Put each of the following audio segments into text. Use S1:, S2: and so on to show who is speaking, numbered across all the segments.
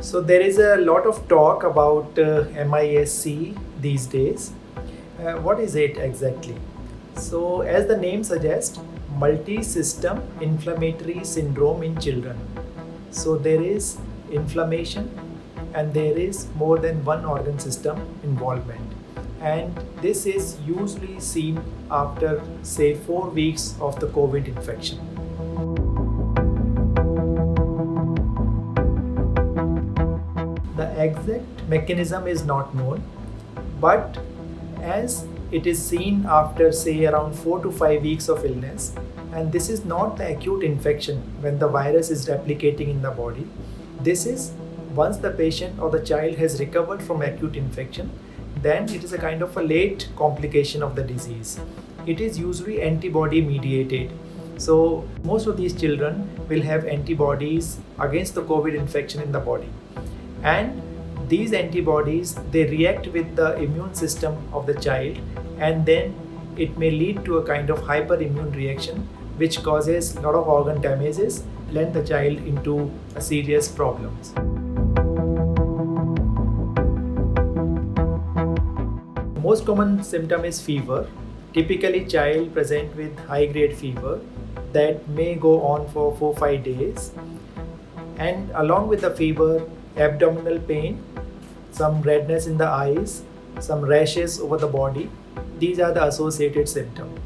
S1: So there is a lot of talk about MISC these days. What is it exactly? So as the name suggests, multi-system inflammatory syndrome in children. So there is inflammation and there is more than one organ system involvement. And this is usually seen after say 4 weeks of the COVID infection. The exact mechanism is not known, but as it is seen after say around 4 to 5 weeks of illness, and this is not the acute infection when the virus is replicating in the body. This is once the patient or the child has recovered from acute infection, then it is a kind of a late complication of the disease. It is usually antibody mediated. So most of these children will have antibodies against the COVID infection in the body. And these antibodies, they react with the immune system of the child, and then it may lead to a kind of hyperimmune reaction which causes a lot of organ damages, land the child into serious problems. The most common symptom is fever. Typically child present with high grade fever that may go on for 4-5 days, and along with the fever, abdominal pain, some redness in the eyes, some rashes over the body. These are the associated symptoms.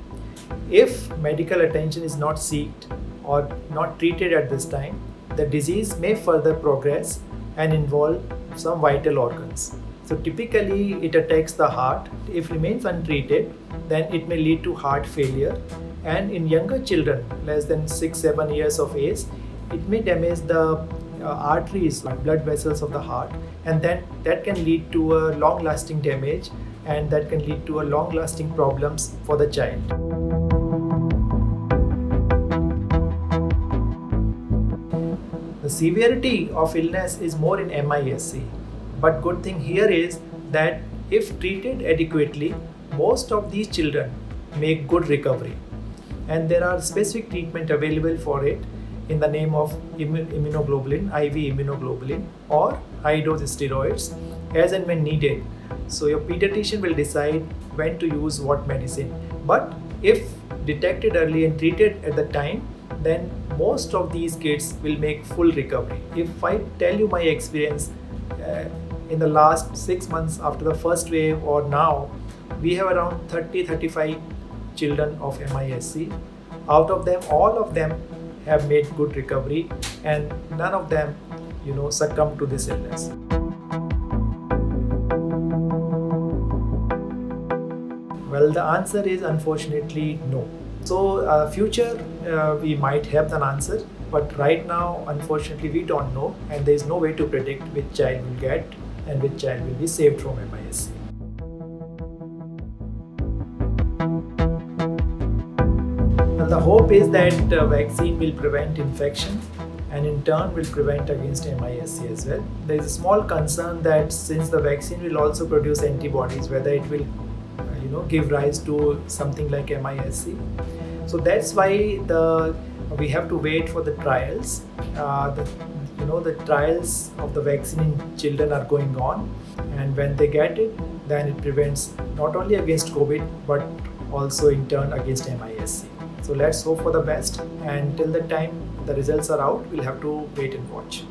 S1: If medical attention is not sought or not treated at this time, the disease may further progress and involve some vital organs. So typically it attacks the heart. If remains untreated, then it may lead to heart failure, and in younger children less than 6-7 years of age, it may damage the arteries, blood vessels of the heart, and then that can lead to a long-lasting damage, and that can lead to a long-lasting problems for the child. The severity of illness is more in MISC, but good thing here is that if treated adequately, most of these children make good recovery, and there are specific treatment available for it in the name of immunoglobulin, IV immunoglobulin, or high dose steroids as and when needed. So your pediatrician will decide when to use what medicine. But if detected early and treated at the time, then most of these kids will make full recovery. If I tell you my experience in the last 6 months after the first wave or now, we have around 30-35 children of MISC. Out of them, all of them have made good recovery, and none of them, succumb to this illness. Well, the answer is unfortunately no. So future we might have an answer, but right now unfortunately we don't know, and there is no way to predict which child will get and which child will be saved from MISC. The hope is that vaccine will prevent infection and in turn will prevent against MISC as well. There is a small concern that since the vaccine will also produce antibodies, whether it will give rise to something like MISC. So that's why we have to wait for the trials. The trials of the vaccine in children are going on, and when they get it, then it prevents not only against COVID but also in turn against MISC. So let's hope for the best, and till the time the results are out, we'll have to wait and watch.